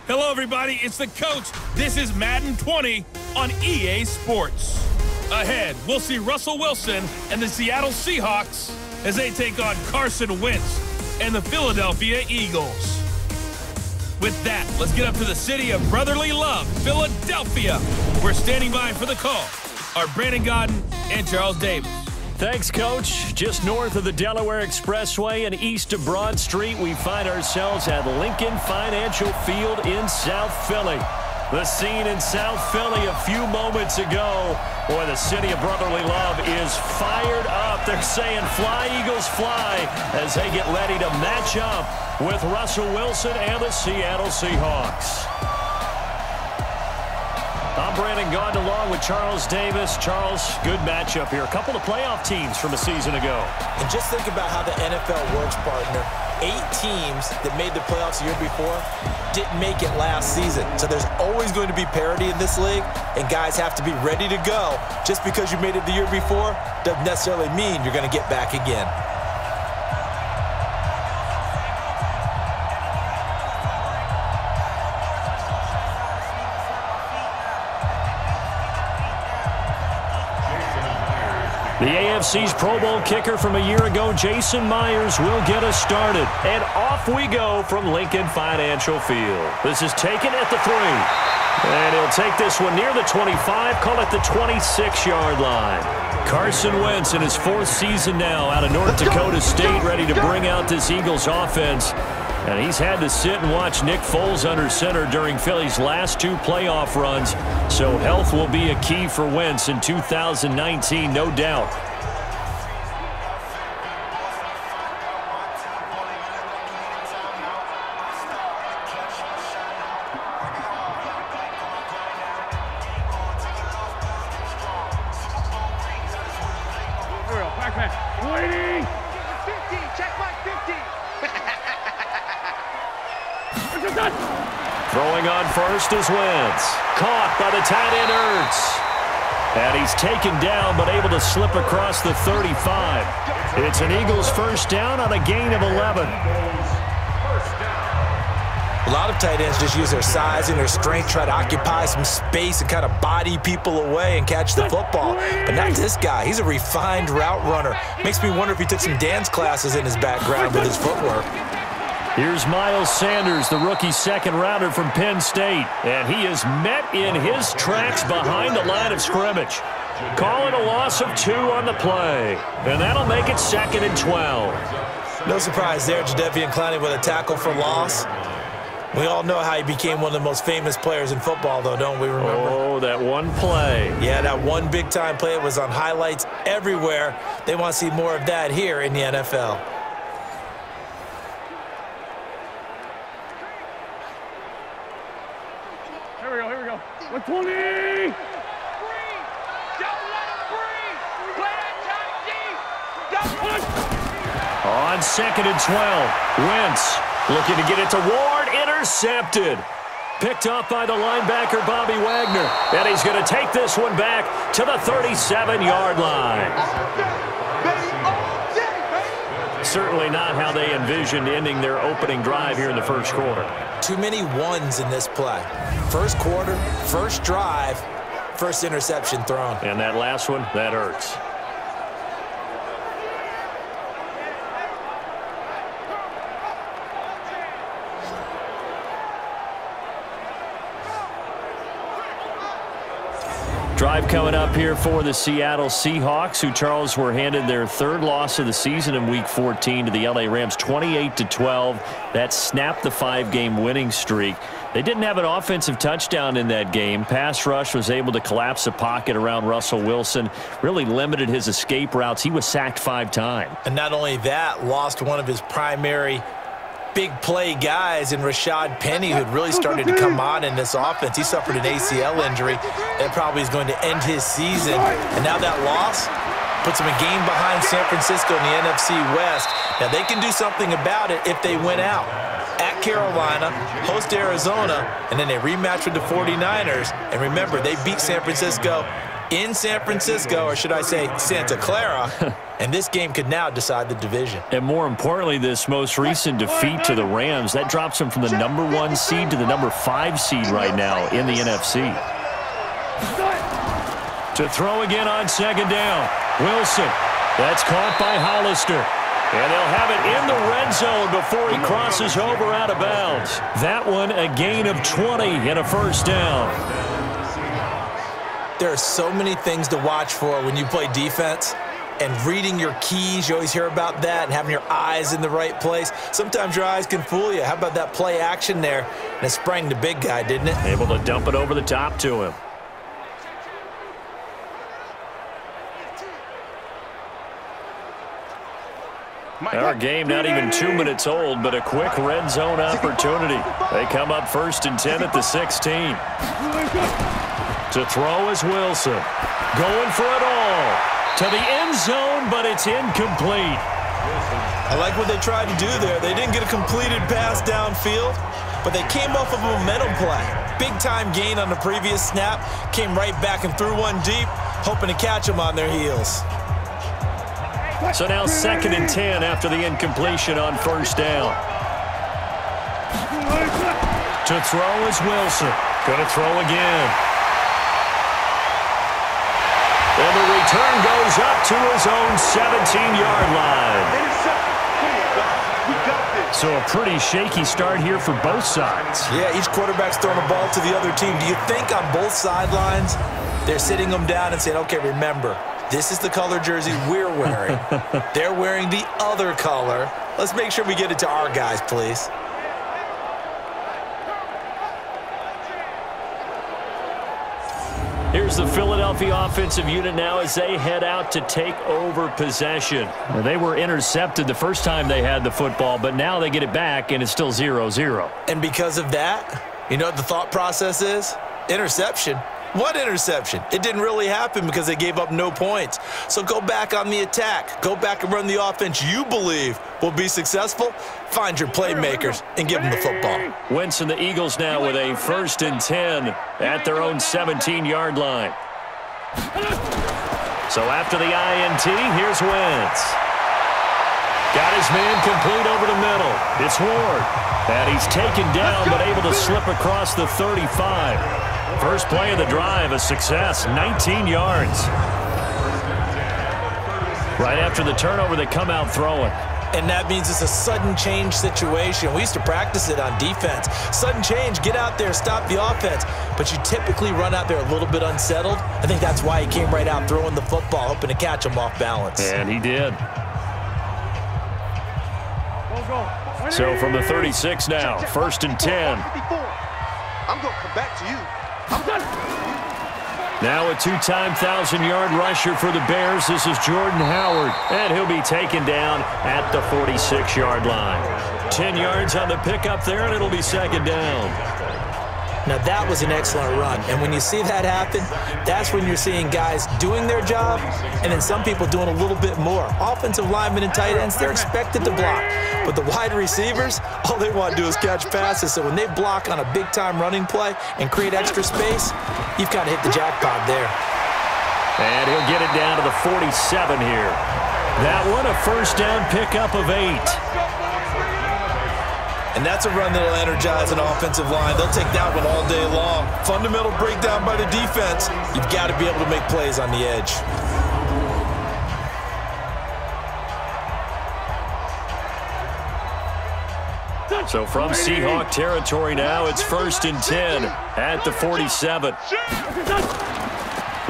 Hello, everybody. It's the coach. This is Madden 20 on EA Sports. Ahead, we'll see Russell Wilson and the Seattle Seahawks as they take on Carson Wentz and the Philadelphia Eagles. With that, let's get up to the city of brotherly love, Philadelphia. We're standing by for the call. Our Brandon Godden and Charles Davis. Thanks, Coach. Just north of the Delaware Expressway and east of Broad Street, we find ourselves at Lincoln Financial Field in South Philly. The scene in South Philly a few moments ago. Boy, the city of brotherly love is fired up. They're saying, "Fly, Eagles, fly," as they get ready to match up with Russell Wilson and the Seattle Seahawks. I'm Brandon Godden along with Charles Davis. Charles, good matchup here. A couple of playoff teams from a season ago. And just think about how the NFL works, partner. 8 teams that made the playoffs the year before didn't make it last season. So there's always going to be parity in this league, and guys have to be ready to go. Just because you made it the year before doesn't necessarily mean you're going to get back again. The AFC's Pro Bowl kicker from a year ago, Jason Myers, will get us started. And off we go from Lincoln Financial Field. This is taken at the 3. And he'll take this one near the 25, call it the 26-yard line. Carson Wentz in his 4th season now out of North Dakota State, ready to bring out this Eagles offense. And he's had to sit and watch Nick Foles under center during Philly's last 2 playoff runs. So health will be a key for Wentz in 2019, no doubt. Waiting! 50! Check my 50! Throwing on first is Wentz. Caught by the tight end Ertz. And he's taken down but able to slip across the 35. It's an Eagles first down on a gain of 11. A lot of tight ends just use their size and their strength, try to occupy some space and kind of body people away and catch the football. But not this guy. He's a refined route runner. Makes me wonder if he took some dance classes in his background with his footwork. Here's Miles Sanders, the rookie second-rounder from Penn State. And he is met in his tracks behind the line of scrimmage. Call it a loss of 2 on the play. And that'll make it 2nd and 12. No surprise there, Jadeveon Clowney with a tackle for loss. We all know how he became one of the most famous players in football, though, don't we remember? Oh, that one play. Yeah, that one big-time play. It was on highlights everywhere. They want to see more of that here in the NFL. Here we go. 120! Breathe! Don't let him breathe! Play that time deep! Don't let him... On 2nd and 12, Wentz looking to get it to Ward, intercepted. Picked up by the linebacker, Bobby Wagner. And he's going to take this one back to the 37-yard line. Certainly not how they envisioned ending their opening drive here in the first quarter. Too many ones in this play. First quarter, first drive, first interception thrown. And that last one, that hurts. Drive coming up here for the Seattle Seahawks, who, Charles, were handed their 3rd loss of the season in Week 14 to the LA Rams, 28-12. That snapped the 5-game winning streak. They didn't have an offensive touchdown in that game. Pass rush was able to collapse the pocket around Russell Wilson, really limited his escape routes. He was sacked 5 times. And not only that, lost one of his primary big play guys in Rashad Penny, who had really started to come on in this offense. He suffered an ACL injury that probably is going to end his season. And now that loss puts him a game behind San Francisco in the NFC West. Now they can do something about it if they win out. At Carolina, host Arizona, and then they rematch with the 49ers. And remember, they beat San Francisco in San Francisco, or should I say Santa Clara. And this game could now decide the division. And more importantly, this most recent defeat to the Rams, that drops them from the #1 seed to the #5 seed right now in the NFC. To throw again on second down. Wilson. That's caught by Hollister. And they'll have it in the red zone before he crosses over out of bounds. That one a gain of 20 and a first down. There are so many things to watch for when you play defense. And reading your keys, you always hear about that, and having your eyes in the right place. Sometimes your eyes can fool you. How about that play action there? And it sprang the big guy, didn't it? Able to dump it over the top to him. Our game not even 2 minutes old, but a quick red zone opportunity. They come up 1st and 10 at the 16. To throw is Wilson. Going for it all. To the end zone, but it's incomplete. I like what they tried to do there. They didn't get a completed pass downfield, but they came off of a momentum play. Big-time gain on the previous snap. Came right back and threw one deep, hoping to catch them on their heels. So now 2nd and 10 after the incompletion on 1st down. To throw is Wilson. Going to throw again. And the return goes up to his own 17-yard line. So a pretty shaky start here for both sides. Yeah, each quarterback's throwing a ball to the other team. Do you think on both sidelines they're sitting them down and saying, okay, remember, this is the color jersey we're wearing. They're wearing the other color. Let's make sure we get it to our guys, please. Here's the Philadelphia offensive unit now as they head out to take over possession. They were intercepted the first time they had the football, but now they get it back, and it's still 0-0. And because of that, you know what the thought process is? Interception. What interception? It didn't really happen because they gave up no points. So go back on the attack. Go back and run the offense you believe will be successful. Find your playmakers and give them the football. Wentz and the Eagles now with a 1st and 10 at their own 17-yard line. So after the INT, here's Wentz. Got his man complete over the middle. It's Ward. And he's taken down but able to slip across the 35. First play of the drive, a success, 19 yards. Right after the turnover, they come out throwing. And that means it's a sudden change situation. We used to practice it on defense. Sudden change, get out there, stop the offense. But you typically run out there a little bit unsettled. I think that's why he came right out throwing the football, hoping to catch him off balance. And he did. So from the 36 now, 1st and 10. I'm going to come back to you. Now a two-time 1,000-yard rusher for the Bears. This is Jordan Howard, and he'll be taken down at the 46-yard line. 10 yards on the pickup there, and it'll be 2nd down. Now that was an excellent run, and when you see that happen, that's when you're seeing guys doing their job, and then some people doing a little bit more. Offensive linemen and tight ends, they're expected to block, but the wide receivers, all they want to do is catch passes. So when they block on a big-time running play and create extra space, you've kind of hit the jackpot there. And he'll get it down to the 47 here. That one, a 1st down pickup of 8. And that's a run that'll energize an offensive line. They'll take that one all day long. Fundamental breakdown by the defense. You've got to be able to make plays on the edge. So from Seahawk territory now, it's 1st and 10 at the 47.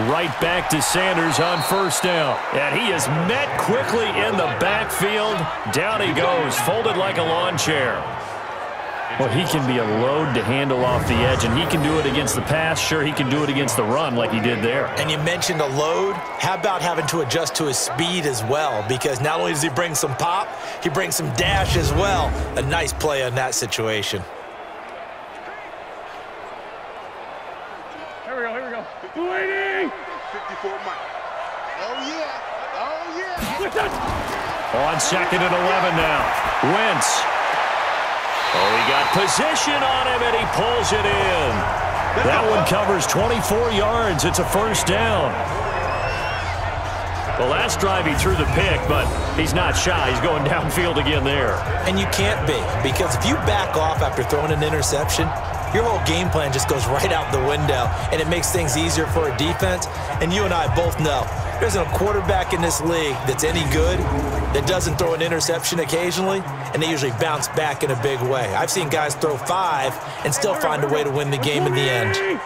Right back to Sanders on 1st down. And he is met quickly in the backfield. Down he goes, folded like a lawn chair. Well, he can be a load to handle off the edge, and he can do it against the pass. Sure, he can do it against the run like he did there. And you mentioned a load. How about having to adjust to his speed as well? Because not only does he bring some pop, he brings some dash as well. A nice play on that situation. Here we go. 280! 54 Mike. Oh, yeah. On 2nd and 11 now. Wentz. Oh, he got position on him, and he pulls it in. That one covers 24 yards. It's a 1st down. The last drive he threw the pick, but he's not shy. He's going downfield again there. And you can't be, because if you back off after throwing an interception, your whole game plan just goes right out the window, and it makes things easier for a defense. And you and I both know there isn't a quarterback in this league that's any good that doesn't throw an interception occasionally, and they usually bounce back in a big way. I've seen guys throw 5 and still find a way to win the game in the end.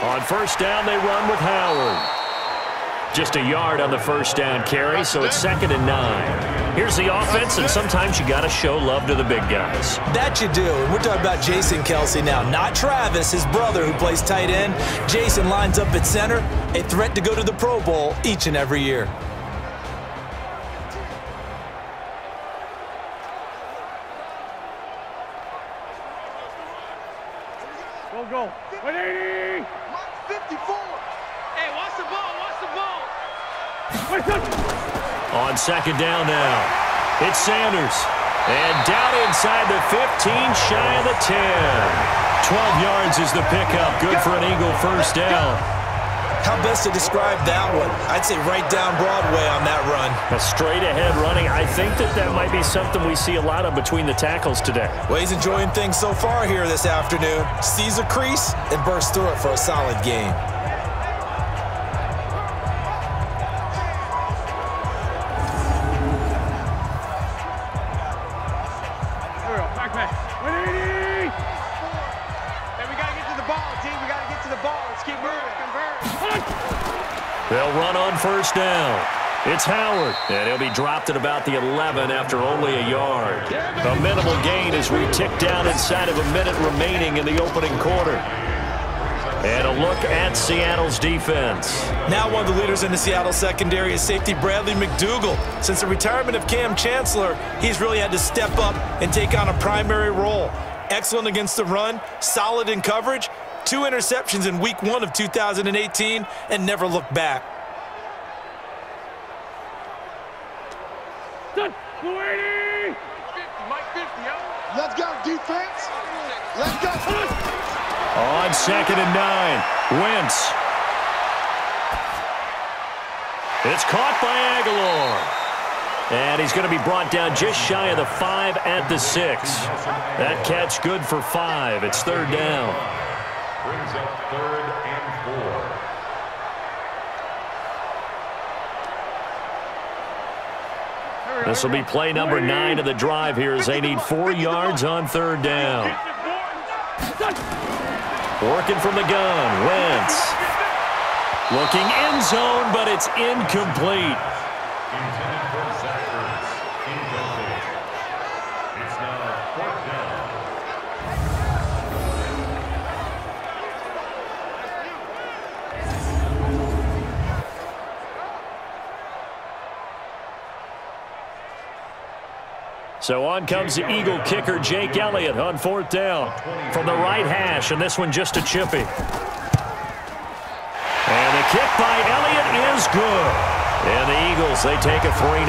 On first down, they run with Howard. Just a yard on the first down carry, so it's 2nd and 9. Here's the offense, and sometimes you got to show love to the big guys. That you do, and we're talking about Jason Kelsey now, not Travis, his brother who plays tight end. Jason lines up at center, a threat to go to the Pro Bowl each and every year. Go. 180. 54. Hey, watch the ball. Watch the ball. On 2nd down now, it's Sanders. And down inside the 15, shy of the 10. 12 yards is the pickup. Good for an Eagle first down. How best to describe that one? I'd say right down Broadway on that run. A straight-ahead running. I think that might be something we see a lot of between the tackles today. Well, he's enjoying things so far here this afternoon. Sees a crease and bursts through it for a solid game. Back. 180. Hey, we got to get to the ball, team. We got to get to the ball. Let's keep moving. They'll run on first down. It's Howard, and he'll be dropped at about the 11 after only a yard. A minimal gain as we tick down inside of a minute remaining in the opening quarter. And a look at Seattle's defense. Now one of the leaders in the Seattle secondary is safety Bradley McDougald. Since the retirement of Cam Chancellor, he's really had to step up and take on a primary role. Excellent against the run, solid in coverage, 2 interceptions in week 1 of 2018, and never looked back. Done. 280. 50, Mike 50, yo. Let's go, defense. Let's go. On 2nd and 9, Wentz. It's caught by Aguilar. And he's going to be brought down just shy of the 5 at the 6. That catch good for 5. It's 3rd down. Brings up 3rd and 4. This will be play number 9 of the drive here as they need 4 yards on 3rd down. Working from the gun, Wentz. Looking end zone, but it's incomplete. Intended for Zachers. Incomplete. It's now 4th down. So on comes the Eagle kicker, Jake Elliott, on 4th down from the right hash, and this one just a chippy. And the kick by Elliott is good. And the Eagles, they take a 3-0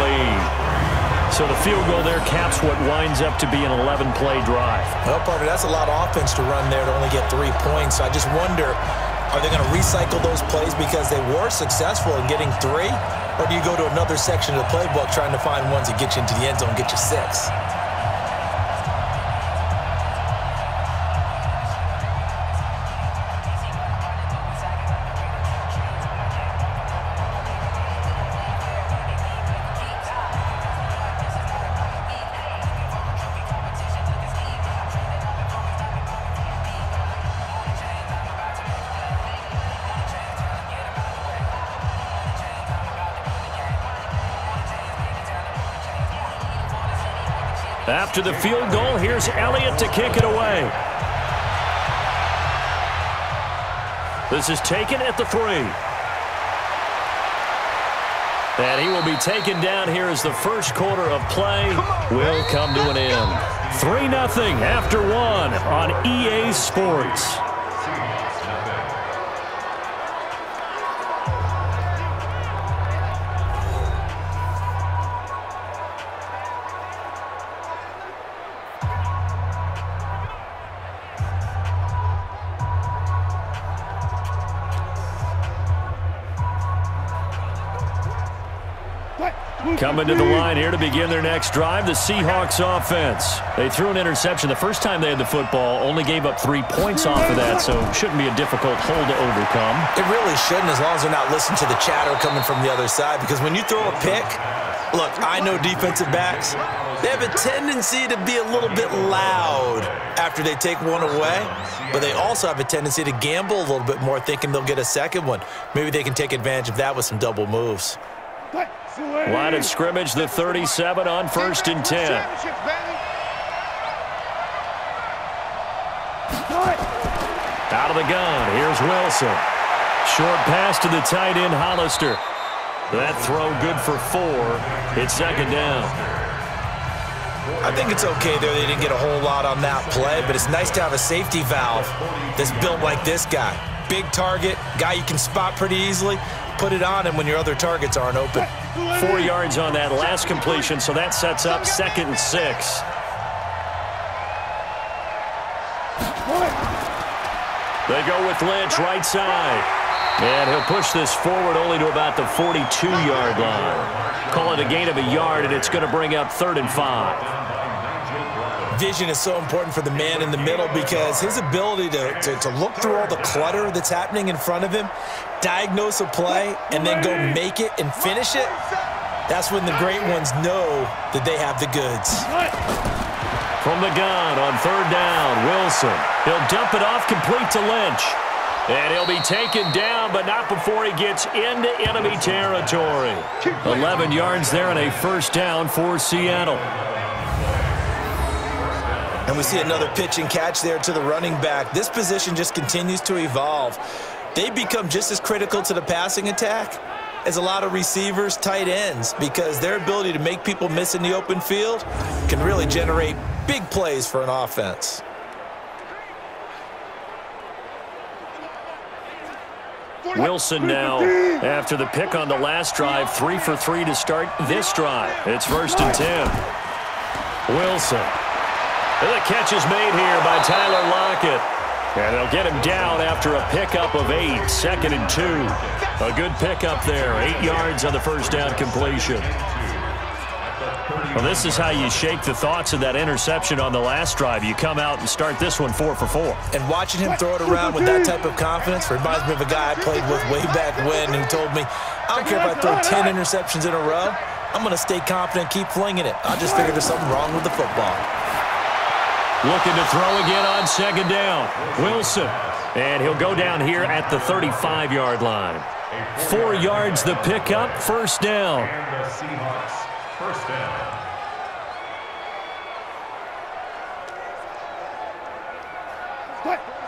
lead. So the field goal there caps what winds up to be an 11-play drive. Well, partner, that's a lot of offense to run there to only get 3 points. So I just wonder, are they going to recycle those plays because they were successful in getting 3? Or do you go to another section of the playbook trying to find ones that get you into the end zone and get you 6? After the field goal, here's Elliott to kick it away. This is taken at the 3. And he will be taken down here as the first quarter of play will come to an end. 3-0 after 1 on EA Sports. Coming to the line here to begin their next drive, the Seahawks offense. They threw an interception the first time they had the football, only gave up 3 points off of that, so shouldn't be a difficult hole to overcome. It really shouldn't, as long as they're not listening to the chatter coming from the other side, because when you throw a pick, look, I know defensive backs, they have a tendency to be a little bit loud after they take one away, but they also have a tendency to gamble a little bit more, thinking they'll get a second one. Maybe they can take advantage of that with some double moves. Line of scrimmage, the 37 on 1st and 10. Out of the gun, here's Wilson. Short pass to the tight end, Hollister. That throw good for 4. It's 2nd down. I think it's okay there. They didn't get a whole lot on that play, but it's nice to have a safety valve that's built like this guy. Big target, guy you can spot pretty easily. Put it on him when your other targets aren't open. 4 yards on that last completion, so that sets up 2nd and 6. They go with Lynch, right side. And he'll push this forward only to about the 42-yard line. Call it a gain of a yard, and it's going to bring up 3rd and 5. Vision is so important for the man in the middle because his ability to look through all the clutter that's happening in front of him, diagnose a play, and then go make it and finish it, that's when the great ones know that they have the goods. From the gun on 3rd down, Wilson. He'll dump it off complete to Lynch. And he'll be taken down, but not before he gets into enemy territory. 11 yards there and a 1st down for Seattle. And we see another pitch and catch there to the running back. This position just continues to evolve. They become just as critical to the passing attack as a lot of receivers, tight ends, because their ability to make people miss in the open field can really generate big plays for an offense. Wilson now, after the pick on the last drive, 3 for 3 to start this drive. It's 1st and 10. Wilson. And the catch is made here by Tyler Lockett. And they'll get him down after a pickup of 8, 2nd and 2. A good pickup there, 8 yards on the 1st down completion. Well, this is how you shake the thoughts of that interception on the last drive. You come out and start this one 4 for 4. And watching him throw it around with that type of confidence reminds me of a guy I played with way back when who told me, I don't care if I throw 10 interceptions in a row, I'm going to stay confident, keep flinging it. I just figured there's something wrong with the football. Looking to throw again on 2nd down. Wilson. And he'll go down here at the 35-yard line. 4 yards the pickup, 1st down. And the Seahawks, 1st down.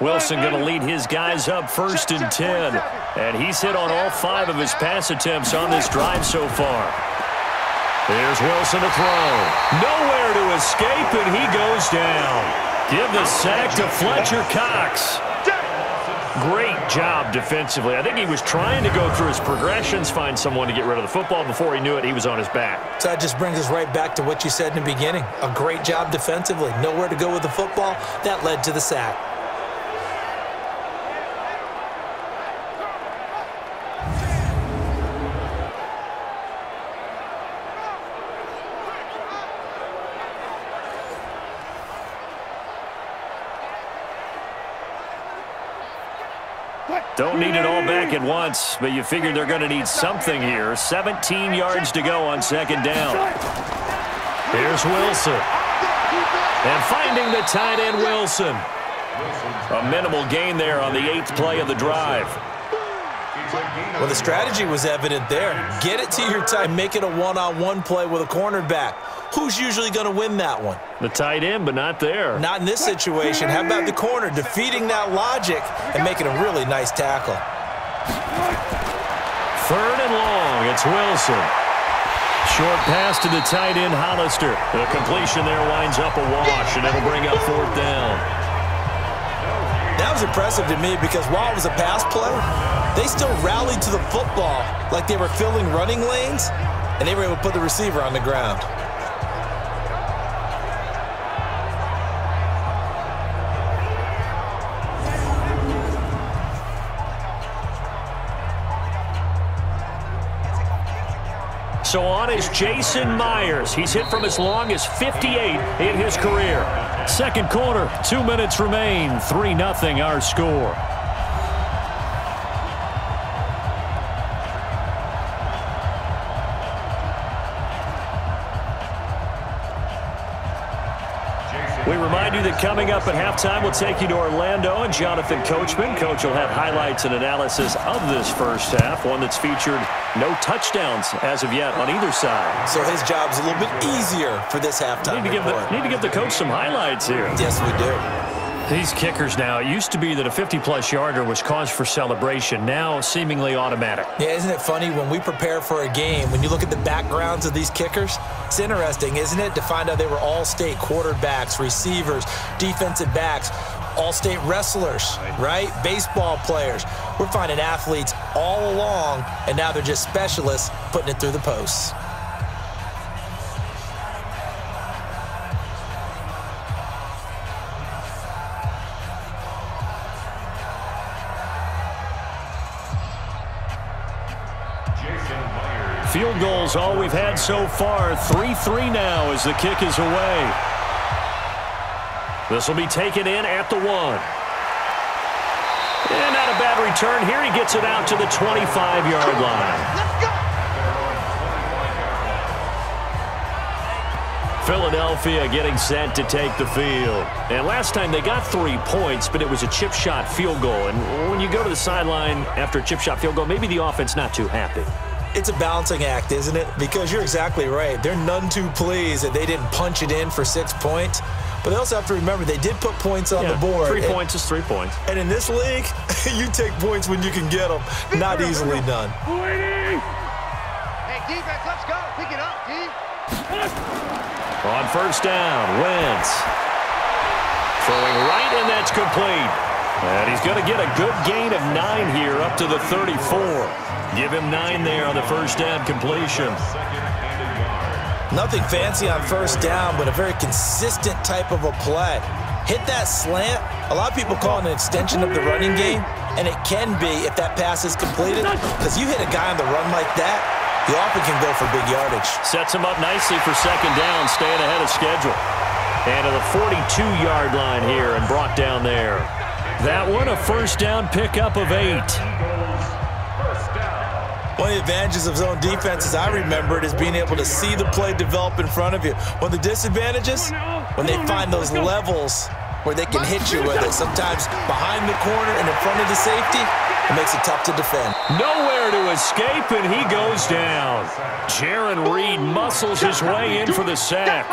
Wilson going to lead his guys up 1st and 10. And he's hit on all 5 of his pass attempts on this drive so far. Here's Wilson to throw. Nowhere to escape, and he goes down. Give the sack to Fletcher Cox. Great job defensively. I think he was trying to go through his progressions, find someone to get rid of the football. Before he knew it, he was on his back. So that just brings us right back to what you said in the beginning. A great job defensively. Nowhere to go with the football. That led to the sack. Don't need it all back at once, but you figure they're going to need something here. 17 yards to go on 2nd down. Here's Wilson. And finding the tight end, Wilson. A minimal gain there on the 8th play of the drive. Well, the strategy was evident there. Get it to your tight, make it a one-on-one play with a cornerback. Who's usually going to win that one? The tight end, but not there. Not in this situation. How about the corner defeating that logic and making a really nice tackle? 3rd and long. It's Wilson. Short pass to the tight end, Hollister. The completion there winds up a wash, and it'll bring up 4th down. That was impressive to me because while it was a pass play, they still rallied to the football like they were filling running lanes, and they were able to put the receiver on the ground. So on is Jason Myers. He's hit from as long as 58 in his career. Second quarter, 2 minutes remain. 3-0 our score. We remind you that coming up at halftime, we'll take you to Orlando and Jonathan Coachman. Coach will have highlights and analysis of this first half, one that's featured no touchdowns as of yet on either side. So his job's a little bit easier for this halftime report. Need to give the coach some highlights here. Yes, we do. These kickers now, it used to be that a 50-plus yarder was cause for celebration. Now, seemingly automatic. Yeah, isn't it funny when we prepare for a game, when you look at the backgrounds of these kickers, it's interesting, isn't it, to find out they were all-state quarterbacks, receivers, defensive backs, all-state wrestlers, right? Baseball players. We're finding athletes all along, and now they're just specialists putting it through the posts. Field goals all we've had so far. 3-3 now as the kick is away. This will be taken in at the 1. And not a bad return here. He gets it out to the 25-yard line. Philadelphia getting set to take the field. And last time they got 3 points, but it was a chip shot field goal. And when you go to the sideline after a chip shot field goal, maybe the offense not too happy. It's a balancing act, isn't it? Because you're exactly right. They're none too pleased that they didn't punch it in for 6 points. But they also have to remember they did put points on the board. 3 points is 3 points. And in this league, you take points when you can get them. Not easily done. Hey, defense, let's go. Pick it up, D. On first down, Wentz. Throwing right, and that's complete. And he's going to get a good gain of 9 here up to the 34. Give him 9 there on the first down completion. Nothing fancy on first down, but a very consistent type of a play. Hit that slant. A lot of people call it an extension of the running game, and it can be if that pass is completed, because you hit a guy on the run like that, he often can go for big yardage. Sets him up nicely for second down, staying ahead of schedule. And to the 42-yard line here and brought down there. That one, a first down pickup of 8. One of the advantages of zone defense, as I remember it, is being able to see the play develop in front of you. One of the disadvantages, when they find those levels where they can hit you with it. Sometimes behind the corner and in front of the safety, it makes it tough to defend. Nowhere to escape, and he goes down. Jaron Reed muscles his way in for the sack.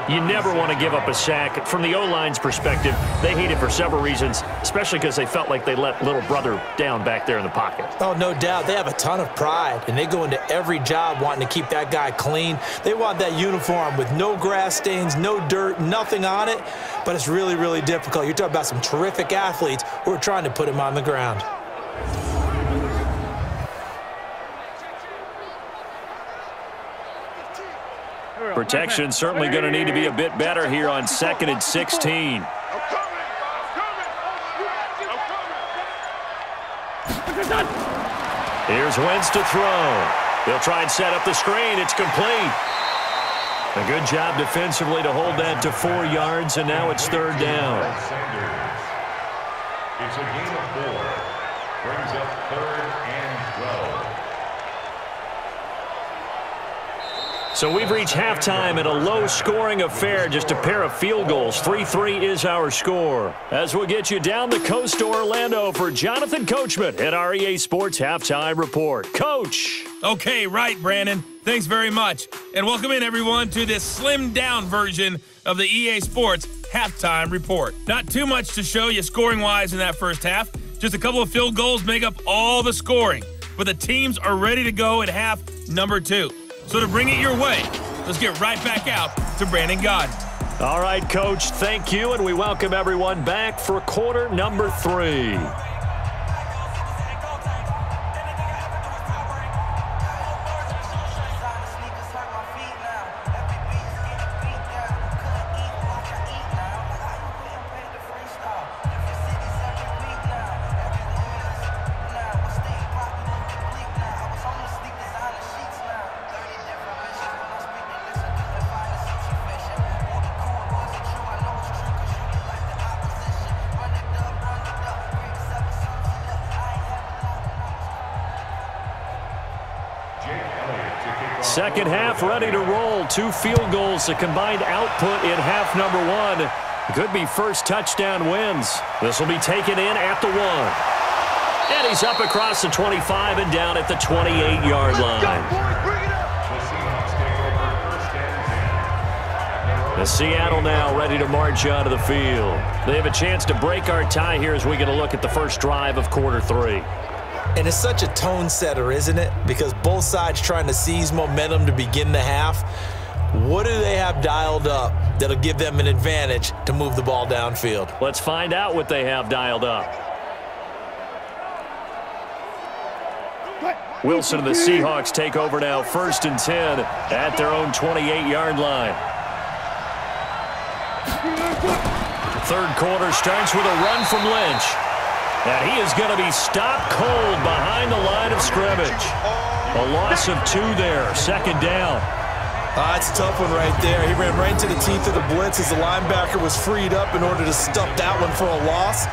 You never want to give up a sack. From the O-line's perspective, they hate it for several reasons, especially because they felt like they let little brother down back there in the pocket. Oh, no doubt. They have a ton of pride, and they go into every job wanting to keep that guy clean. They want that uniform with no grass stains, no dirt, nothing on it, but it's really, really difficult. You're talking about some terrific athletes who are trying to put him on the ground. Protection certainly going to need to be a bit better here on 2nd and 16. Here's Wentz to throw. They'll try and set up the screen. It's complete. A good job defensively to hold that to 4 yards, and now it's third down. It's a gain of 4. Brings up 3rd and 12. So we've reached halftime in a low-scoring affair, just a pair of field goals. 3-3 is our score. As we'll get you down the coast to Orlando for Jonathan Coachman at our EA Sports Halftime Report. Coach. Okay, right, Brandon. Thanks very much. And welcome in, everyone, to this slimmed-down version of the EA Sports Halftime Report. Not too much to show you scoring-wise in that first half. Just a couple of field goals make up all the scoring. But the teams are ready to go at half number 2. So to bring it your way, let's get right back out to Brandon Godden. All right, Coach, thank you, and we welcome everyone back for quarter number 3. Second half ready to roll. 2 field goals, a combined output in half number 1. Could be first touchdown wins. This will be taken in at the 1. And he's up across the 25 and down at the 28-yard line. The Seattle now ready to march onto the field. They have a chance to break our tie here as we get a look at the first drive of quarter 3. And it's such a tone setter, isn't it? Because both sides trying to seize momentum to begin the half. What do they have dialed up that'll give them an advantage to move the ball downfield? Let's find out what they have dialed up. Wilson and the Seahawks take over now, 1st and 10 at their own 28-yard line. Third quarter starts with a run from Lynch. And he is going to be stopped cold behind the line of scrimmage. A loss of 2 there, 2nd down. That's a tough one right there. He ran right into the teeth of the blitz as the linebacker was freed up in order to stuff that one for a loss.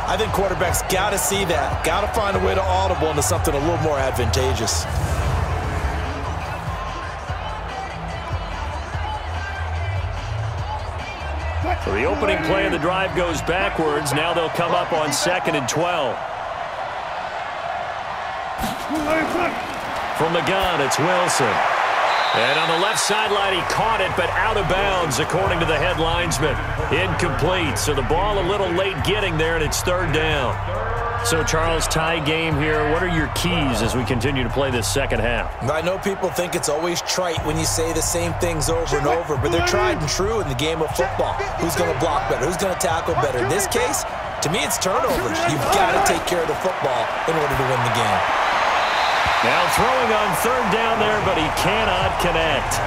I think quarterbacks got to see that. Got to find a way to audible into something a little more advantageous. So the opening play of the drive goes backwards. Now they'll come up on 2nd and 12. From the gun, it's Wilson. And on the left sideline, he caught it, but out of bounds, according to the head linesman. Incomplete. So the ball a little late getting there, and it's 3rd down. So, Charles, tie game here. What are your keys as we continue to play this second half? I know people think it's always trite when you say the same things over and over, but they're tried and true in the game of football. Who's going to block better? Who's going to tackle better? In this case, to me, it's turnovers. You've got to take care of the football in order to win the game. Now throwing on 3rd down there, but he cannot connect.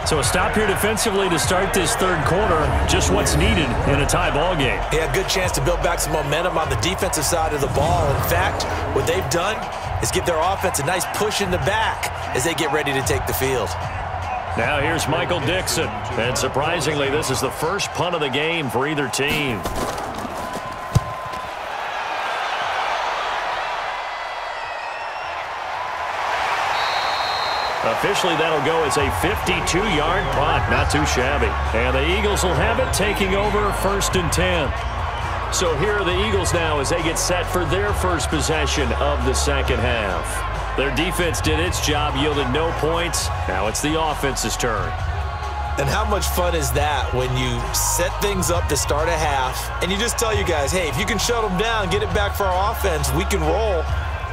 So a stop here defensively to start this 3rd quarter. Just what's needed in a tie ball game. Yeah, good chance to build back some momentum on the defensive side of the ball. In fact, what they've done is give their offense a nice push in the back as they get ready to take the field. Now here's Michael Dixon. And surprisingly, this is the first punt of the game for either team. Officially, that'll go as a 52-yard punt. Not too shabby. And the Eagles will have it, taking over 1st and 10. So here are the Eagles now as they get set for their first possession of the second half. Their defense did its job, yielded no points. Now it's the offense's turn. And how much fun is that when you set things up to start a half and you just tell you guys, hey, if you can shut them down, get it back for our offense, we can roll.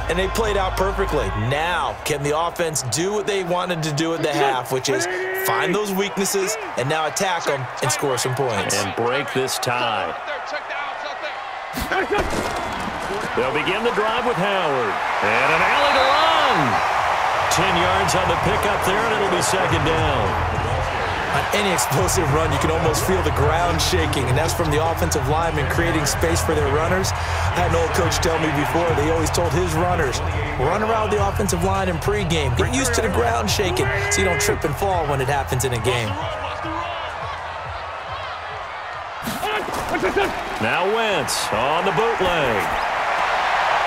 And they played out perfectly. Now, can the offense do what they wanted to do at the half, which is find those weaknesses and now attack them and score some points. And break this tie. They'll begin the drive with Howard. And an alley to run. 10 yards on the pickup there, and it'll be 2nd down. On any explosive run, you can almost feel the ground shaking, and that's from the offensive linemen creating space for their runners. I had an old coach tell me before, they always told his runners, run around the offensive line in pregame. Get used to the ground shaking so you don't trip and fall when it happens in a game. Now Wentz on the bootleg.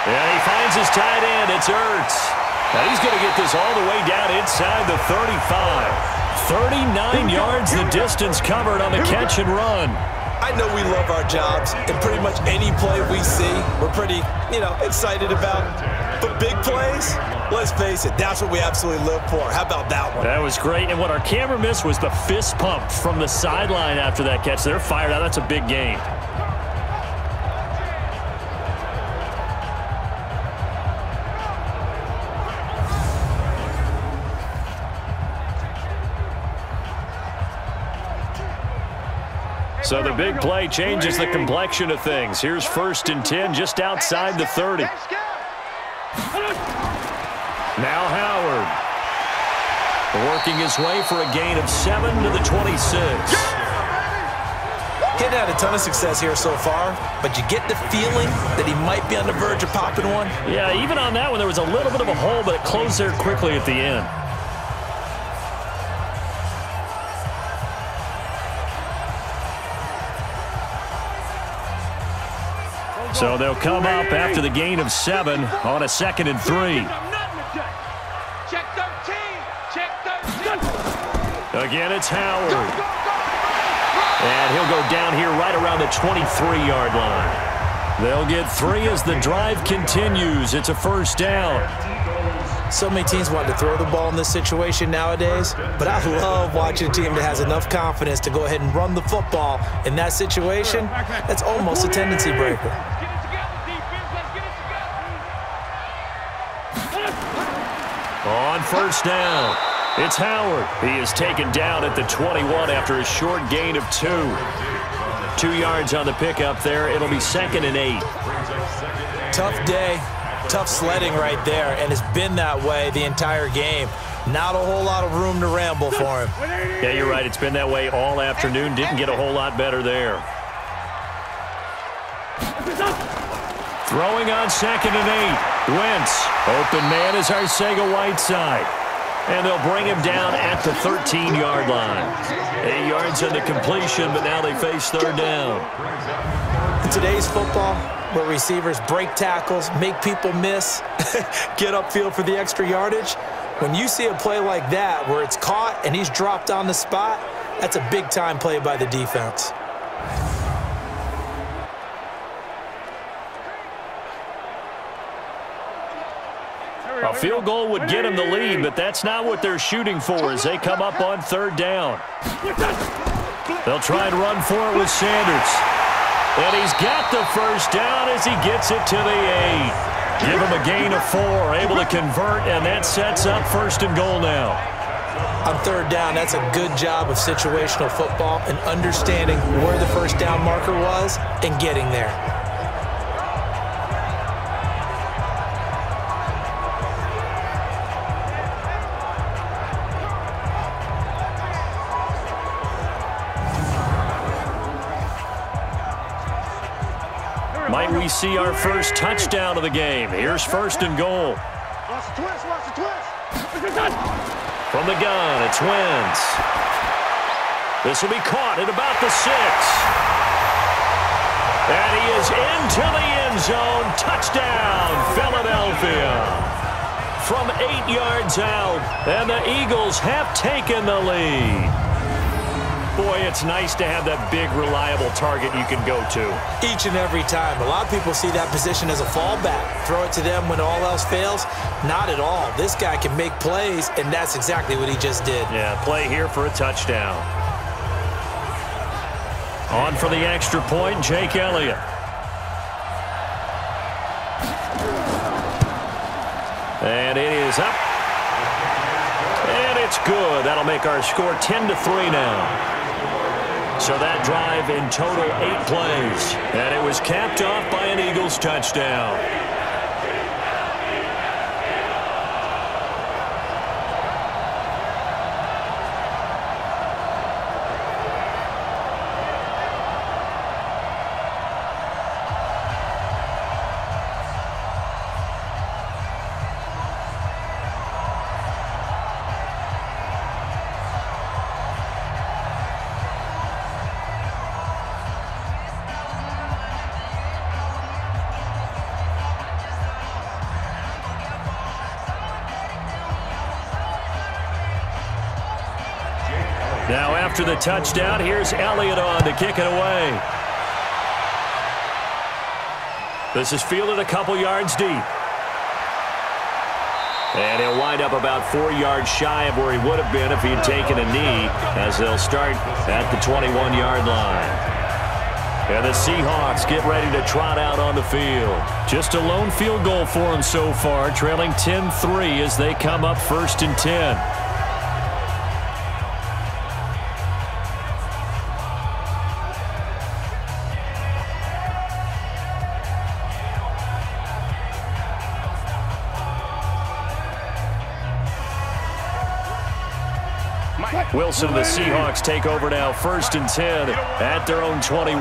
And he finds his tight end. It's Ertz. Now he's going to get this all the way down inside the 35. 39 yards the distance covered on the catch and run. I know we love our jobs, and pretty much any play we see, we're pretty, excited about. But big plays, let's face it, that's what we absolutely live for. How about that one? That was great, and what our camera missed was the fist pump from the sideline after that catch. They're fired out. That's a big gain. So the big play changes the complexion of things. Here's 1st and 10 just outside the 30. Now Howard. Working his way for a gain of 7 to the 26. He hadn't had a ton of success here so far, but you get the feeling that he might be on the verge of popping one. Yeah, even on that one, there was a little bit of a hole, but it closed there quickly at the end. So they'll come up after the gain of 7 on a 2nd and 3. 13. Check 13. Again, it's Howard. And he'll go down here right around the 23-yard line. They'll get 3 as the drive continues. It's a first down. So many teams want to throw the ball in this situation nowadays, but I love watching a team that has enough confidence to go ahead and run the football in that situation. That's almost a tendency breaker. Get it together, defense. Let's get it together. On first down, it's Howard. He is taken down at the 21 after a short gain of 2. 2 yards on the pickup there. It'll be 2nd and 8. Tough day. Tough sledding right there, and it's been that way the entire game. Not a whole lot of room to ramble for him. Yeah, you're right. It's been that way all afternoon. Didn't get a whole lot better there. Throwing on 2nd and 8. Wentz. Open man is Arcega-Whiteside. And they'll bring him down at the 13-yard line. 8 yards on the completion, but now they face 3rd down. In today's football, where receivers break tackles, make people miss, get upfield for the extra yardage, when you see a play like that where it's caught and he's dropped on the spot, that's a big-time play by the defense. A field goal would get them the lead, but that's not what they're shooting for as they come up on 3rd down. They'll try and run for it with Sanders. And he's got the first down as he gets it to the 8. Give him a gain of 4, able to convert, and that sets up 1st and goal now. On 3rd down, that's a good job of situational football and understanding where the first down marker was and getting there. Might we see our first touchdown of the game? Here's 1st and goal. Watch the twist, watch the twist. From the gun, it's Wentz. This will be caught at about the 6. And he is into the end zone. Touchdown, Philadelphia. From 8 yards out, and the Eagles have taken the lead. Boy, it's nice to have that big, reliable target you can go to. Each and every time. A lot of people see that position as a fallback. Throw it to them when all else fails. Not at all. This guy can make plays, and that's exactly what he just did. Yeah, play here for a touchdown. On for the extra point, Jake Elliott. And it is up. And it's good. That'll make our score 10-3 now. So that drive in total 8 plays. And it was capped off by an Eagles touchdown. Now after the touchdown, here's Elliott on to kick it away. This is fielded a couple yards deep. And he'll wind up about 4 yards shy of where he would have been if he had taken a knee, as they'll start at the 21-yard line. And the Seahawks get ready to trot out on the field. Just a lone field goal for them so far, trailing 10-3 as they come up 1st and 10. Wilson and the Seahawks take over now, 1st and 10 at their own 21.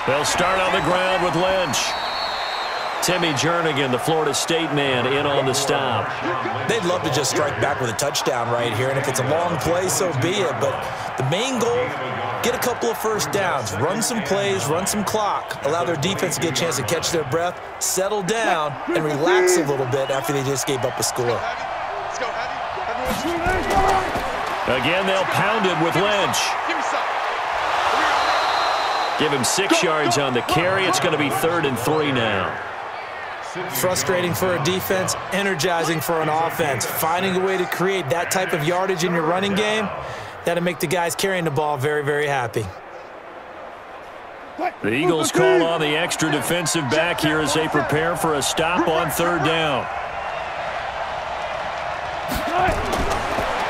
They'll start on the ground with Lynch. Timmy Jernigan, the Florida State man, in on the stop. They'd love to just strike back with a touchdown right here, and if it's a long play, so be it. But the main goal, get a couple of first downs, run some plays, run some clock, allow their defense to get a chance to catch their breath, settle down, and relax a little bit after they just gave up a score. Again, they'll pound it with Lynch. Give him 6 yards on the carry. It's going to be 3rd and 3 now. Frustrating for a defense, energizing for an offense. Finding a way to create that type of yardage in your running game, that'll make the guys carrying the ball very, very happy. The Eagles call on the extra defensive back here as they prepare for a stop on 3rd down.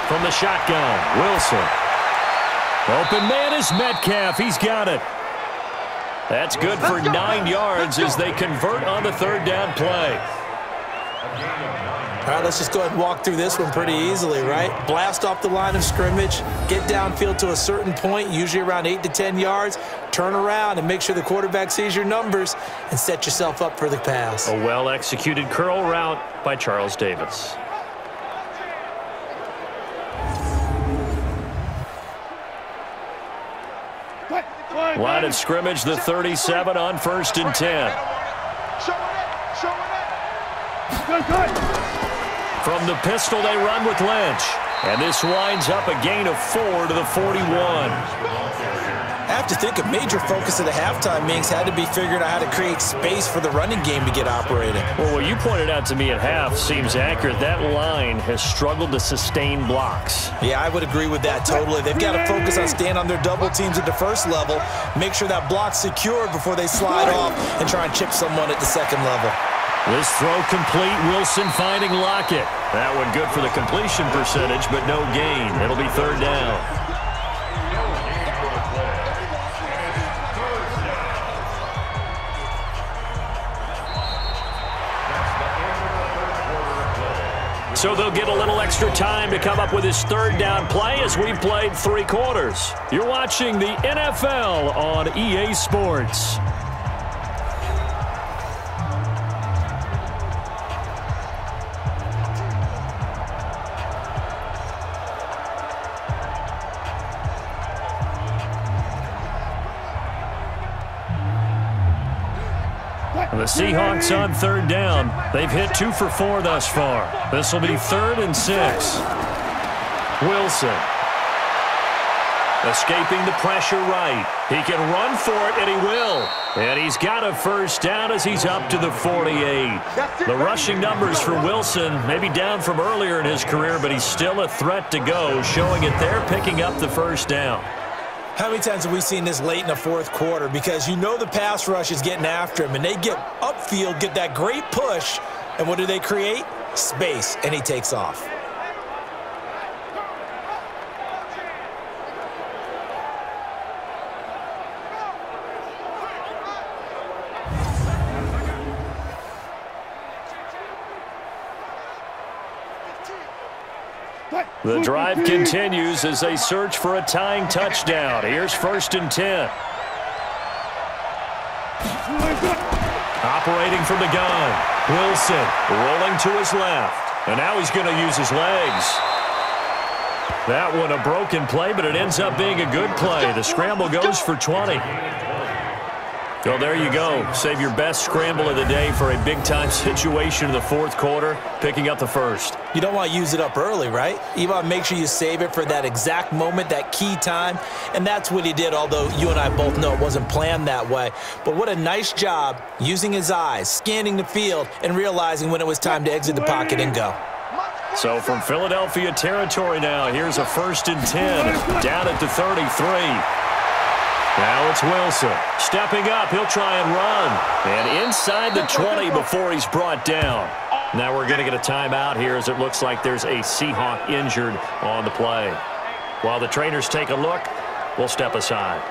From the shotgun, Wilson. Open man is Metcalf. He's got it. That's good for 9 yards as they convert on the 3rd down play. All right, let's just go ahead and walk through this one pretty easily, right? Blast off the line of scrimmage, get downfield to a certain point, usually around 8 to 10 yards, turn around and make sure the quarterback sees your numbers and set yourself up for the pass. A well-executed curl route by Charles Davis. Line of scrimmage, the 37 on 1st and 10. From the pistol, they run with Lynch. And this winds up a gain of 4 to the 41. I have to think a major focus of the halftime meetings had to be figuring out how to create space for the running game to get operating. Well, what you pointed out to me at half seems accurate. That line has struggled to sustain blocks. Yeah, I would agree with that totally. They've got to focus on staying on their double teams at the first level, make sure that block's secured before they slide off and try and chip someone at the second level. This throw complete, Wilson finding Lockett. That one good for the completion percentage, but no gain. It'll be 3rd down. So they'll get a little extra time to come up with his 3rd down play as we've played 3 quarters. You're watching the NFL on EA Sports. The Seahawks on 3rd down. They've hit 2 for 4 thus far. This will be 3rd and 6. Wilson. Escaping the pressure right. He can run for it, and he will. And he's got a 1st down as he's up to the 48. The rushing numbers for Wilson may be down from earlier in his career, but he's still a threat to go, showing it there, picking up the 1st down. How many times have we seen this late in the 4th quarter? Because you know the pass rush is getting after him, and they get upfield, get that great push, and what do they create? Space, and he takes off. The drive continues as they search for a tying touchdown. Here's 1st and 10. Operating from the gun. Wilson rolling to his left. And now he's going to use his legs. That one a broken play, but it ends up being a good play. The scramble goes for 20. Well, there you go. Save your best scramble of the day for a big-time situation in the 4th quarter, picking up the 1st. You don't want to use it up early, right? You want to make sure you save it for that exact moment, that key time, and that's what he did, although you and I both know it wasn't planned that way. But what a nice job using his eyes, scanning the field, and realizing when it was time to exit the pocket and go. So from Philadelphia territory now, here's a 1st and 10, down at the 33. Now it's Wilson. Stepping up, he'll try and run. And inside the 20 before he's brought down. Now we're going to get a timeout here as it looks like there's a Seahawk injured on the play. While the trainers take a look, we'll step aside.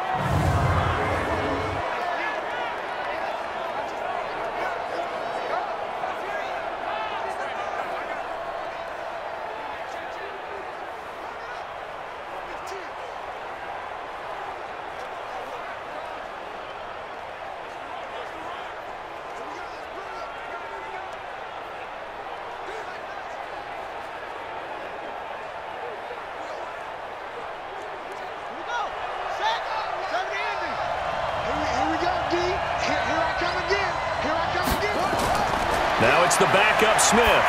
the backup Smith.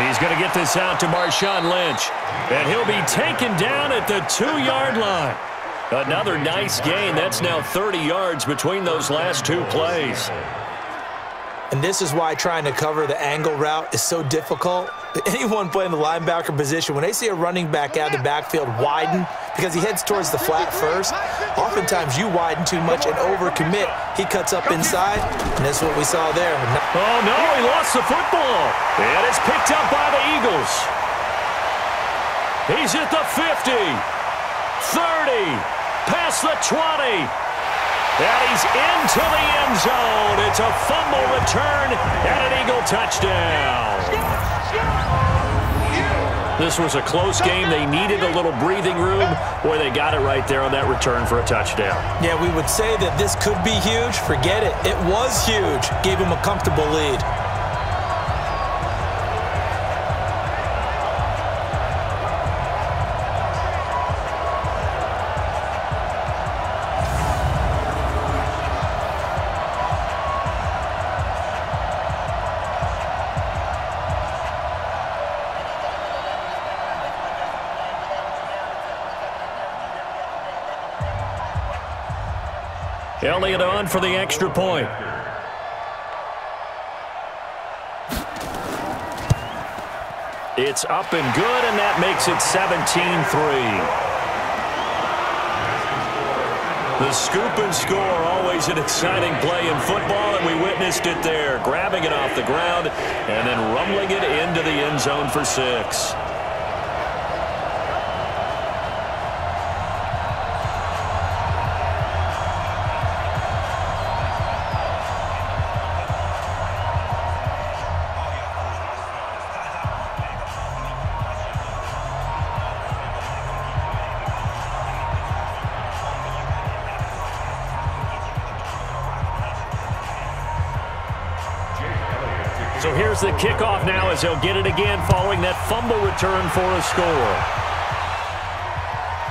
He's going to get this out to Marshawn Lynch. And he'll be taken down at the 2-yard line. Another nice gain. That's now 30 yards between those last two plays. And this is why trying to cover the angle route is so difficult. Anyone playing the linebacker position, when they see a running back out of the backfield widen, because he heads towards the flat first, oftentimes you widen too much and overcommit. He cuts up inside, and that's what we saw there. Oh, no, he lost the football. And it's picked up by the Eagles. He's at the 50, 30, past the 20. And he's into the end zone. It's a fumble return and an Eagle touchdown. This was a close game. They needed a little breathing room. Boy, they got it right there on that return for a touchdown. Yeah, we would say that this could be huge. Forget it. It was huge. Gave him a comfortable lead. Elliott on for the extra point. It's up and good, and that makes it 17-3. The scoop and score, always an exciting play in football, and we witnessed it there. Grabbing it off the ground and then rumbling it into the end zone for 6. So here's the kickoff now as he'll get it again following that fumble return for a score.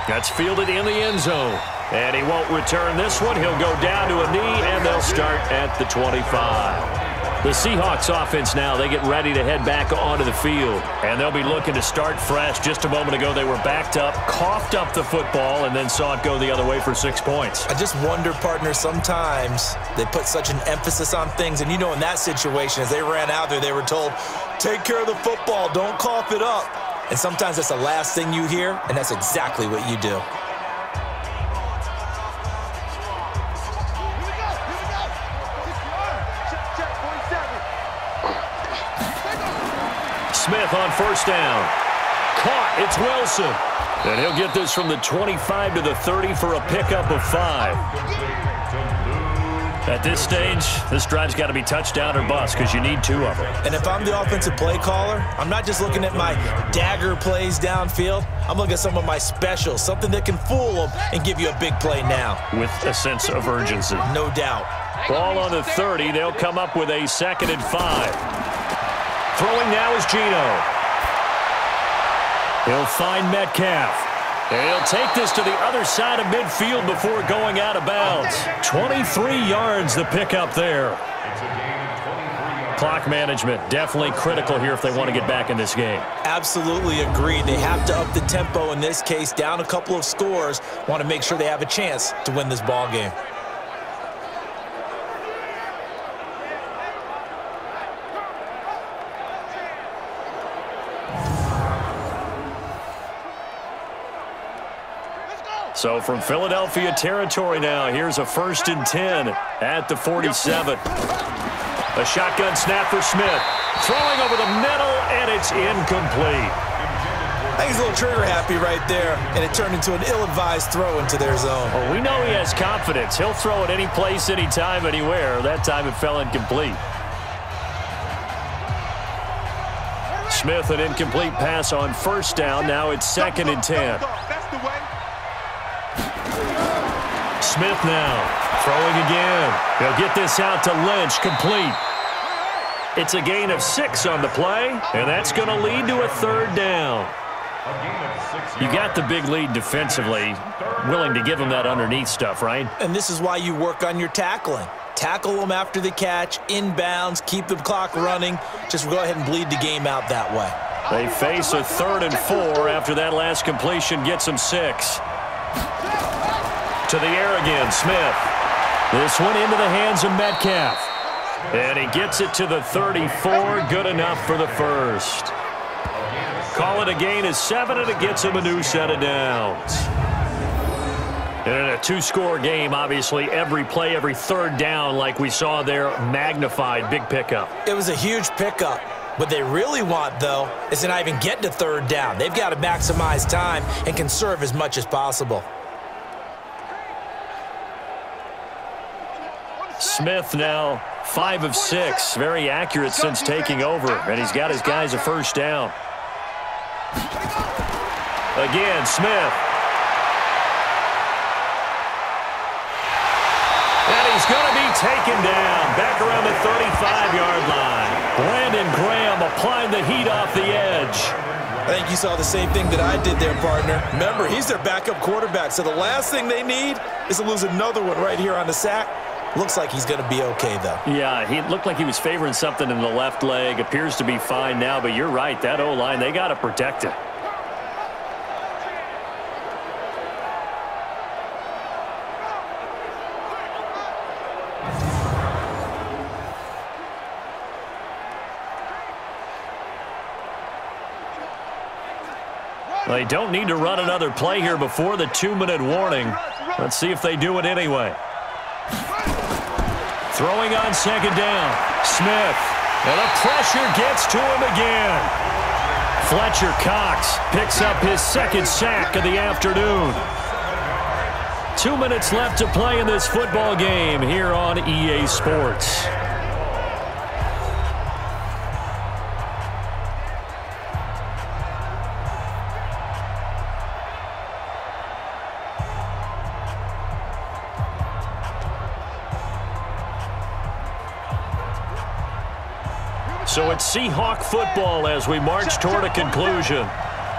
That's fielded in the end zone. And he won't return this one. He'll go down to a knee, and they'll start at the 25. The Seahawks offense now, they get ready to head back onto the field. And they'll be looking to start fresh. Just a moment ago, they were backed up, coughed up the football, and then saw it go the other way for 6 points. I just wonder, partner, sometimes they put such an emphasis on things. And, you know, in that situation, as they ran out there, they were told, take care of the football, don't cough it up. And sometimes that's the last thing you hear, and that's exactly what you do. Smith on first down. Caught. It's Wilson. And he'll get this from the 25 to the 30 for a pickup of 5. At this stage, this drive's got to be touchdown or bust because you need 2 of them. And if I'm the offensive play caller, I'm not just looking at my dagger plays downfield. I'm looking at some of my specials, something that can fool them and give you a big play now. With a sense of urgency. No doubt. Ball on the 30. They'll come up with a 2nd and 5. Throwing now is Geno. He'll find Metcalf. And he'll take this to the other side of midfield before going out of bounds. 23 yards the pickup there. Clock management definitely critical here if they want to get back in this game. Absolutely agreed. They have to up the tempo in this case, down a couple of scores. Want to make sure they have a chance to win this ball game. So from Philadelphia territory now, here's a 1st and 10 at the 47. A shotgun snap for Smith. Throwing over the middle, and it's incomplete. I think he's a little trigger happy right there, and it turned into an ill-advised throw into their zone. Well, we know he has confidence. He'll throw it any place, anytime, anywhere. That time it fell incomplete. Smith, an incomplete pass on first down. Now it's 2nd and 10. Smith now, throwing again. He'll get this out to Lynch, complete. It's a gain of 6 on the play, and that's going to lead to a 3rd down. A game of 6 You yards. got the big lead defensively, willing to give them that underneath stuff, right? And this is why you work on your tackling. Tackle them after the catch, inbounds, keep the clock running. Just go ahead and bleed the game out that way. They face a 3rd and 4 after that last completion gets them 6. To the air again, Smith. This one into the hands of Metcalf. And he gets it to the 34, good enough for the first. Call it a gain of 7, and it gets him a new set of downs. And in a 2-score game, obviously, every play, every 3rd down, like we saw there, magnified, big pickup. It was a huge pickup. What they really want, though, is to not even get to 3rd down. They've got to maximize time and conserve as much as possible. Smith now 5 of 6, very accurate since taking over, and he's got his guys a first down. Again, Smith. And he's going to be taken down back around the 35-yard line. Brandon Graham applying the heat off the edge. I think you saw the same thing that I did there, partner. Remember, he's their backup quarterback, so the last thing they need is to lose another one right here on the sack. Looks like he's going to be okay, though. Yeah, he looked like he was favoring something in the left leg. Appears to be fine now, but you're right. That O-line, they got to protect it. They don't need to run another play here before the 2-minute warning. Let's see if they do it anyway. Throwing on 2nd down. Smith. And the pressure gets to him again. Fletcher Cox picks up his 2nd sack of the afternoon. 2 minutes left to play in this football game here on EA Sports. So it's Seahawk football as we march toward a conclusion.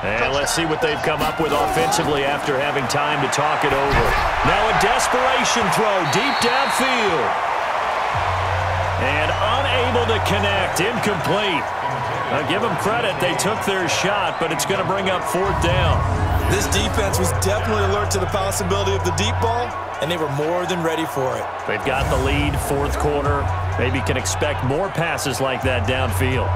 And let's see what they've come up with offensively after having time to talk it over. Now a desperation throw deep downfield. And unable to connect, incomplete. Now give them credit, they took their shot, but it's going to bring up 4th down. This defense was definitely alert to the possibility of the deep ball, and they were more than ready for it. They've got the lead, 4th quarter. Maybe can expect more passes like that downfield.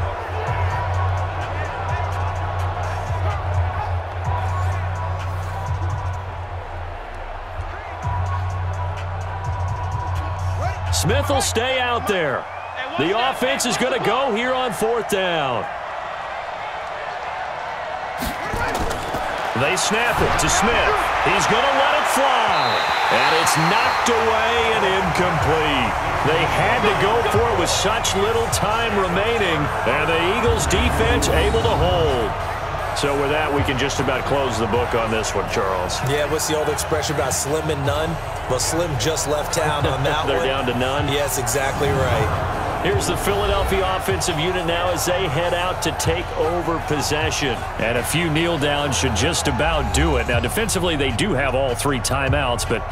Smith will stay out there. The offense is going to go here on 4th down. They snap it to Smith. He's going to let it fly. And it's knocked away and incomplete. They had to go for it with such little time remaining. And the Eagles defense able to hold. So with that, we can just about close the book on this one, Charles. Yeah, what's the old expression about slim and none? Well, Slim just left town on that They're one. down to none? Yes, exactly right. Here's the Philadelphia offensive unit now as they head out to take over possession. And a few kneel downs should just about do it. Now, defensively, they do have all 3 timeouts, but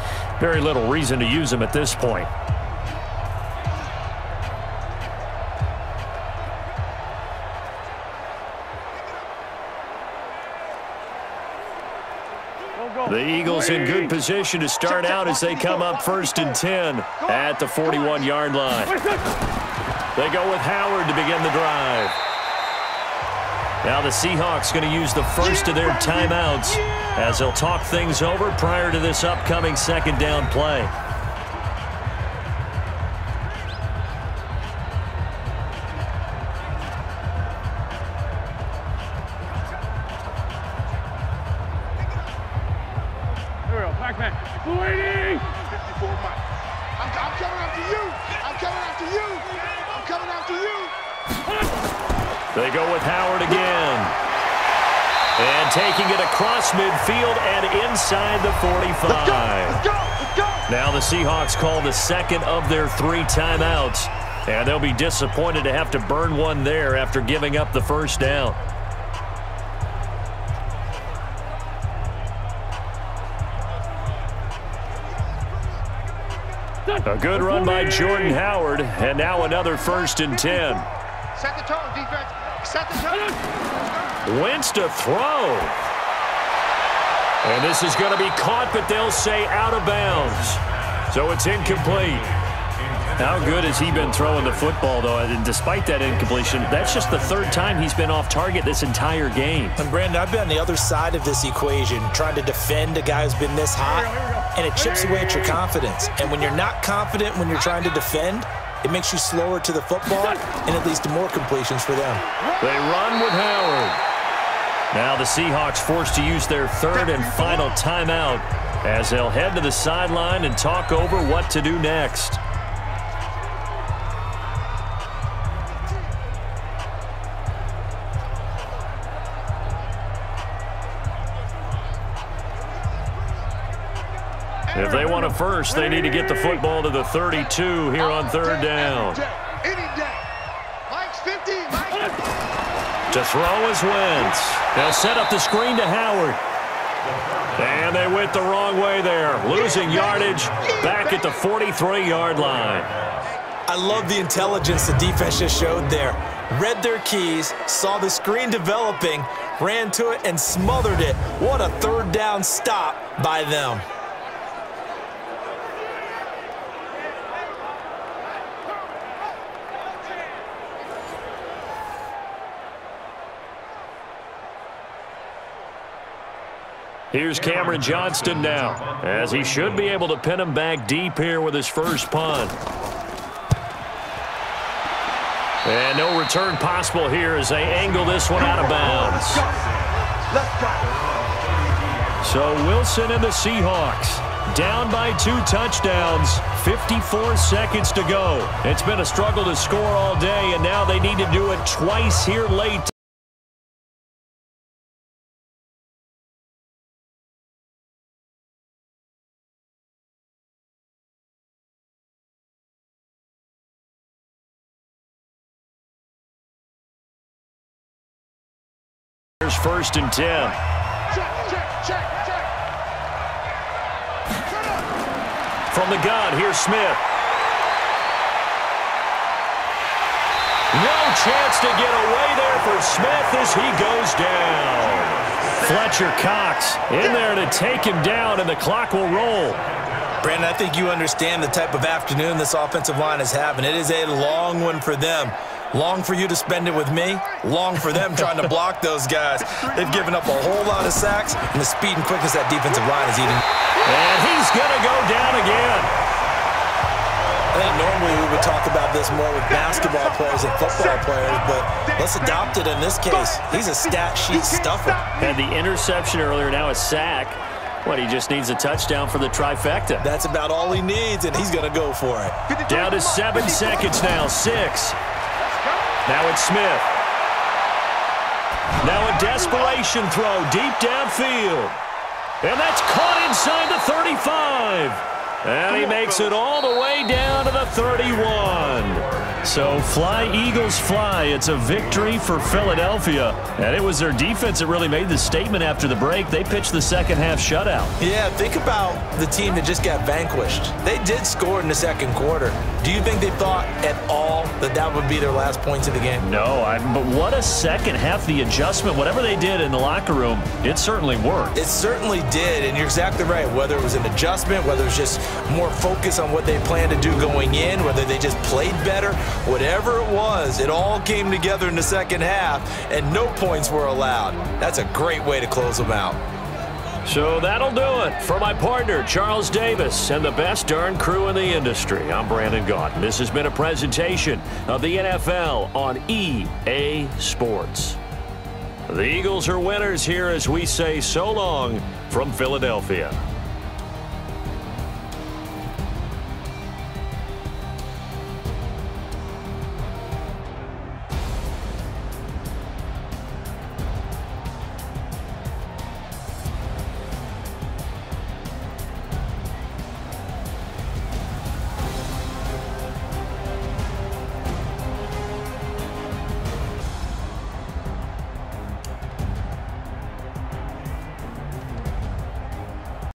very little reason to use them at this point. The Eagles in good position to start out as they come up 1st and 10 at the 41-yard line. They go with Howard to begin the drive. Now the Seahawks going to use the first of their timeouts as they'll talk things over prior to this upcoming 2nd down play. They go with Howard again. And taking it across midfield and inside the 45. Let's go. Now the Seahawks call the 2nd of their 3 timeouts. And they'll be disappointed to have to burn one there after giving up the 1st down. A good run by Jordan Howard, and now another 1st and 10. Set the tone, defense. Set the tone. Wentz to throw. And this is going to be caught, but they'll say out of bounds. So it's incomplete. How good has he been throwing the football, though? And despite that incompletion, that's just the 3rd time he's been off target this entire game. And Brandon, I've been on the other side of this equation, trying to defend a guy who's been this hot, and it chips away at your confidence. And when you're not confident when you're trying to defend, it makes you slower to the football, and it leads to more completions for them. They run with Howard. Now the Seahawks forced to use their 3rd and final timeout as they'll head to the sideline and talk over what to do next. If they want a first, they need to get the football to the 32 here on 3rd down. To throw is Wentz. They'll set up the screen to Howard. And they went the wrong way there, losing yardage back at the 43-yard line. I love the intelligence the defense just showed there. Read their keys, saw the screen developing, ran to it, and smothered it. What a 3rd down stop by them. Here's Cameron Johnston now, as he should be able to pin him back deep here with his first punt. And no return possible here as they angle this one out of bounds. So Wilson and the Seahawks down by 2 touchdowns, 54 seconds to go. It's been a struggle to score all day, and now they need to do it twice here late. Here's 1st and 10. From the gun, here's Smith. No chance to get away there for Smith as he goes down. Fletcher Cox in there to take him down, and the clock will roll. Brandon, I think you understand the type of afternoon this offensive line is having. It is a long one for them. Long for you to spend it with me. Long for them trying to block those guys. They've given up a whole lot of sacks, and the speed and quickness that defensive line is eating. And he's going to go down again. I think normally we would talk about this more with basketball players and football players, but let's adopt it in this case. He's a stat sheet stuffer. Had the interception earlier, now a sack. What, he just needs a touchdown for the trifecta. That's about all he needs, and he's going to go for it. Down to 7 seconds now, 6. Now it's Smith. Now a desperation throw deep downfield. And that's caught inside the 35. And he makes it all the way down to the 31. So fly, Eagles, fly. It's a victory for Philadelphia. And it was their defense that really made the statement after the break. They pitched the second half shutout. Yeah, think about the team that just got vanquished. They did score in the 2nd quarter. Do you think they thought at all that that would be their last points of the game? No, but what a second half. The adjustment, whatever they did in the locker room, it certainly worked. It certainly did, and you're exactly right. Whether it was an adjustment, whether it was just more focus on what they planned to do going in, whether they just played better, whatever it was, it all came together in the second half, and no points were allowed. That's a great way to close them out. So that'll do it. For my partner, Charles Davis, and the best darn crew in the industry, I'm Brandon Gaunt. This has been a presentation of the NFL on EA Sports. The Eagles are winners here as we say so long from Philadelphia.